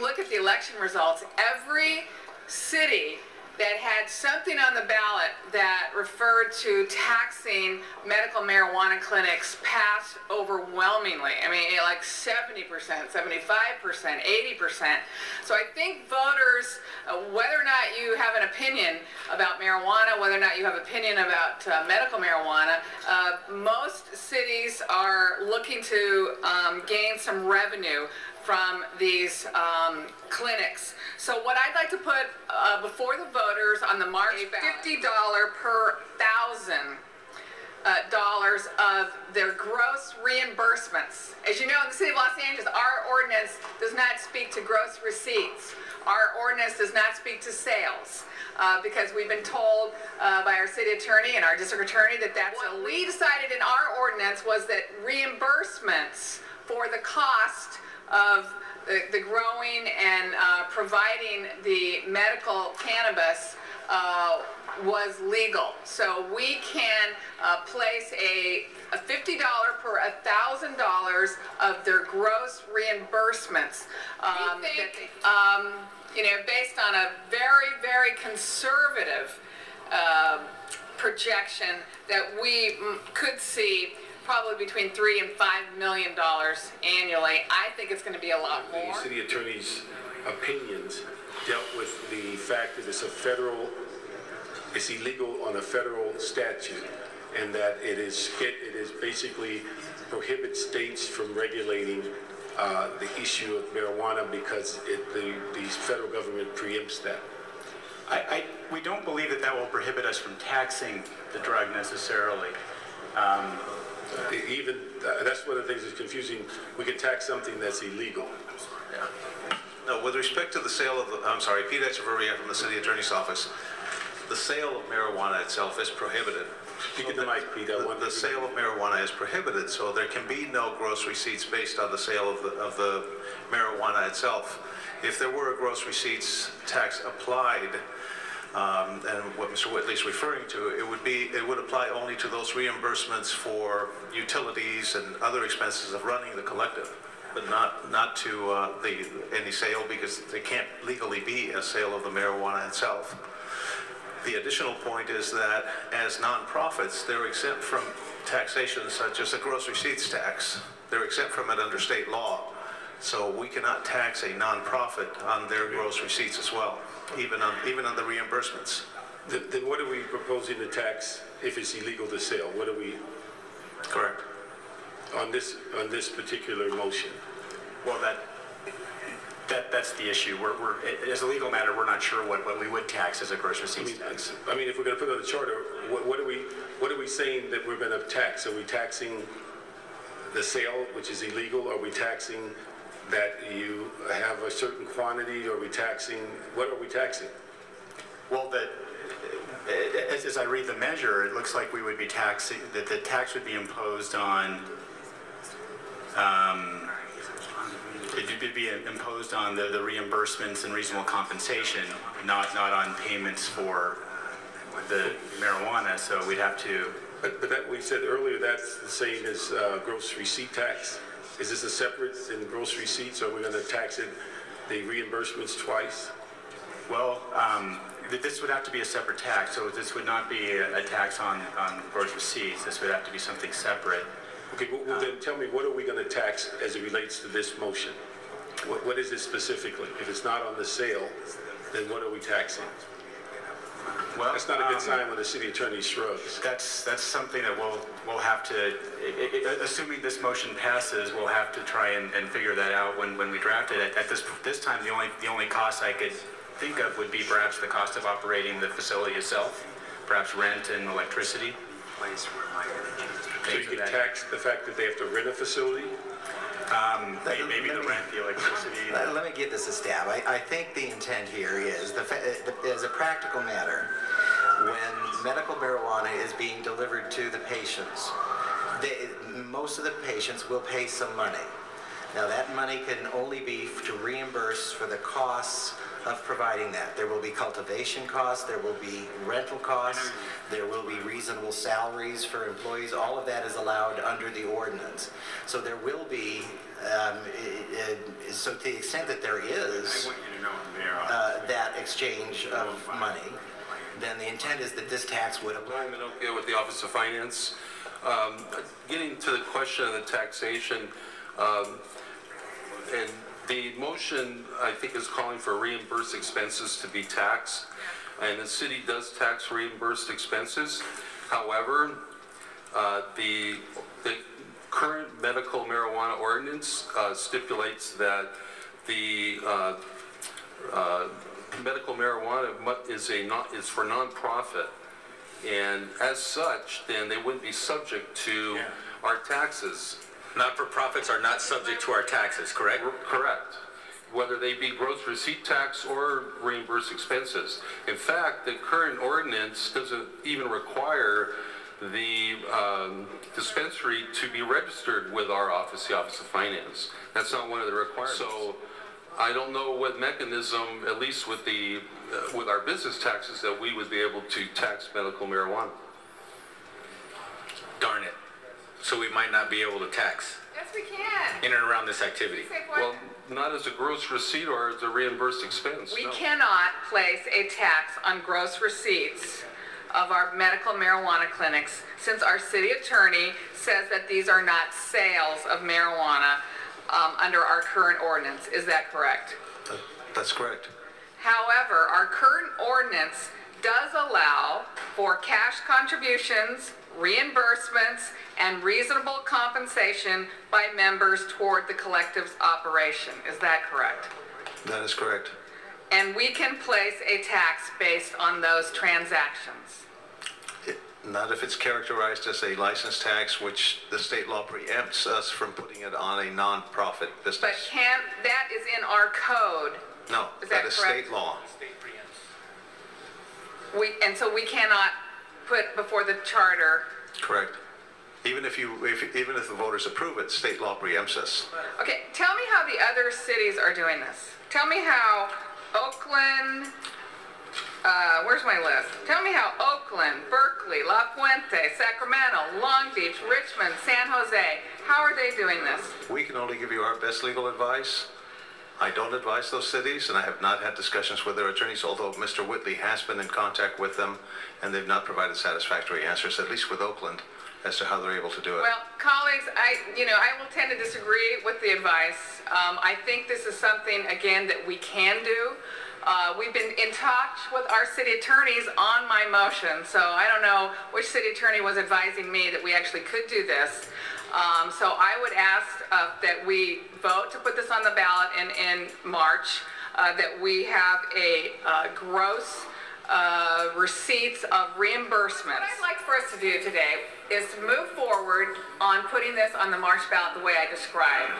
look at the election results, every city that had something on the ballot that referred to taxing medical marijuana clinics passed overwhelmingly. I mean, like 70%, 75%, 80%. So I think voters, whether or not you have an opinion about marijuana, whether or not you have an opinion about medical marijuana, most cities are looking to gain some revenue from these clinics. So what I'd like to put before the voters on the March $50 per $1,000 of their gross reimbursements. As you know, in the city of Los Angeles, our ordinance does not speak to gross receipts. Our ordinance does not speak to sales. Because we've been told by our city attorney and our district attorney that that's what we decided in our ordinance was that reimbursements for the cost of the growing and providing the medical cannabis was legal. So we can place a $50 per $1,000 of their gross reimbursements. You know, based on a very, very conservative projection that we could see probably between $3 and $5 million annually. I think it's going to be a lot more. The city attorney's opinions dealt with the fact that it's illegal on a federal statute, and that it is basically prohibits states from regulating the issue of marijuana because the federal government preempts that. We don't believe that that will prohibit us from taxing the drug necessarily. That's one of the things that's confusing. We can tax something that's illegal. Yeah. No, with respect to the sale of I'm sorry, Pete Echeverria from the city attorney's office. The sale of marijuana itself is prohibited. Speak in the mic, Pete. The sale of marijuana is prohibited, so there can be no gross receipts based on the sale of the marijuana itself. If there were a gross receipts tax applied, and what Mr. Whitley is referring to, it would apply only to those reimbursements for utilities and other expenses of running the collective, but not to any sale, because there can't legally be a sale of the marijuana itself. The additional point is that as nonprofits, they're exempt from taxation such as a gross receipts tax. They're exempt from it under state law. So we cannot tax a nonprofit on their gross receipts as well, even on the reimbursements. Then what are we proposing to tax if it's illegal to sell? What are we? Correct. On this particular motion? Well, that's the issue. As a legal matter, we're not sure what we would tax as a gross receipts tax. I mean, if we're going to put it on the charter, what are we saying that we're going to tax? Are we taxing the sale, which is illegal? Are we taxing that you have a certain quantity? Are we taxing? What are we taxing? Well, as I read the measure, it looks like we would be taxing that the tax would be imposed on. It would be imposed on the reimbursements and reasonable compensation, not on payments for the marijuana. So we'd have to. But that we said earlier, that's the same as gross receipt tax. Is this a separate than gross receipts, or are we going to tax it, the reimbursements twice? Well, this would have to be a separate tax. So this would not be a tax on gross receipts. This would have to be something separate. Okay, well then tell me, what are we going to tax as it relates to this motion? What is it specifically? If it's not on the sale, then what are we taxing? Well, that's not a good sign when the city attorney shrugs. That's something that we'll have to, assuming this motion passes, we'll have to try and figure that out when we draft it. At this time, the only cost I could think of would be perhaps the cost of operating the facility itself, perhaps rent and electricity. So you can tax the fact that they have to rent a facility? Maybe the rent, the electricity. Let me give this a stab. I think the intent here is, as a practical matter, when medical marijuana is being delivered to the patients, most of the patients will pay some money. Now that money can only be to reimburse for the costs of providing that. There will be cultivation costs, there will be rental costs, there will be reasonable salaries for employees. All of that is allowed under the ordinance. So there will be So to the extent that there is that exchange of money, then the intent is that this tax would apply. I'm okay with the Office of Finance. Getting to the question of the taxation, and the motion, I think, is calling for reimbursed expenses to be taxed, and the city does tax reimbursed expenses. However, the current medical marijuana ordinance stipulates that the medical marijuana is for nonprofit, and as such, then they wouldn't be subject to our taxes. Not-for-profits are not subject to our taxes, correct? Correct. Whether they be gross receipt tax or reimbursed expenses. In fact, the current ordinance doesn't even require the dispensary to be registered with our office, the Office of Finance. That's not one of the requirements. So I don't know what mechanism, at least with the with our business taxes, that we would be able to tax medical marijuana. Darn it. So we might not be able to tax Yes, we can. in and around this activity. Well, not as a gross receipt or as a reimbursed expense. We no. cannot place a tax on gross receipts of our medical marijuana clinics since our city attorney says that these are not sales of marijuana under our current ordinance. Is that correct? That's correct. However, our current ordinance does allow for cash contributions, reimbursements, and reasonable compensation by members toward the collective's operation. Is that correct? That is correct. And we can place a tax based on those transactions. Not if it's characterized as a license tax, which the state law preempts us from putting it on a non-profit But business. that is in our code. No, Is that that is correct? state law. So we cannot put before the charter. Correct. Even if the voters approve it, state law preempts us. Okay, tell me how the other cities are doing this. Tell me how Oakland, where's my list? Tell me how Oakland, Berkeley, La Puente, Sacramento, Long Beach, Richmond, San Jose, how are they doing this? We can only give you our best legal advice. I don't advise those cities, and I have not had discussions with their attorneys, although Mr. Whitley has been in contact with them, and they've not provided satisfactory answers, at least with Oakland, as to how they're able to do it. Well, colleagues, I will tend to disagree with the advice. I think this is something, again, that we can do. We've been in touch with our city attorneys on my motion, so I don't know which city attorney was advising me that we actually could do this. So I would ask that we vote to put this on the ballot in March, that we have a gross receipts of reimbursements. What I'd like for us to do today is to move forward on putting this on the March ballot the way I described.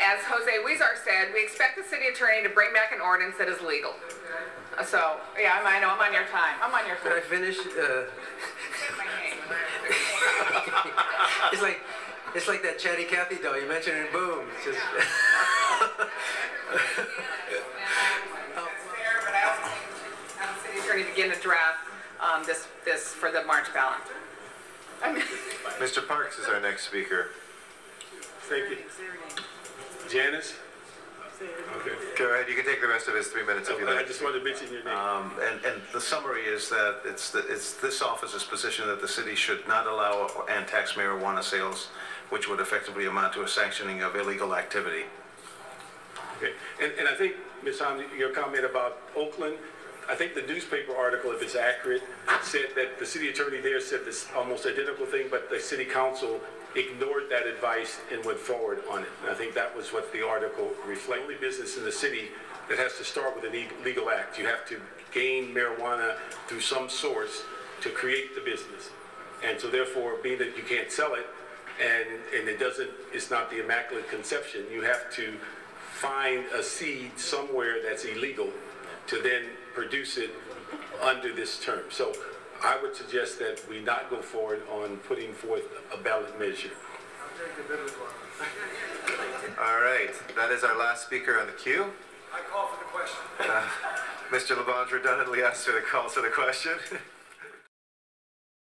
As Jose Huizar said, we expect the city attorney to bring back an ordinance that is legal. So, yeah, I know, I'm on your time. I'm on your time. Can I finish? It's like that Chatty Cathy doll. You mentioned it, boom. It's just. But I also think the city attorney begin to draft this for the March ballot. Mr. Parks is our next speaker. Thank you. Janice? Okay. Go ahead. You can take the rest of his 3 minutes if you I like. just wanted to mention your name. And the summary is that it's this office's position that the city should not allow and tax marijuana sales, which would effectively amount to a sanctioning of illegal activity. Okay. And I think, Ms. Holmes, your comment about Oakland, I think the newspaper article, if it's accurate, said that the city attorney there said this almost identical thing, but the city council ignored that advice and went forward on it. And I think that was what the article reflected. Only business in the city that has to start with a legal act. You have to gain marijuana through some source to create the business. And so therefore, being that you can't sell it, and it's not the Immaculate Conception, you have to find a seed somewhere that's illegal to then produce it under this term. So I would suggest that we not go forward on putting forth a ballot measure. All right. That is our last speaker on the queue. I call for the question. Mr. LeBonge redundantly asked for the call to the question.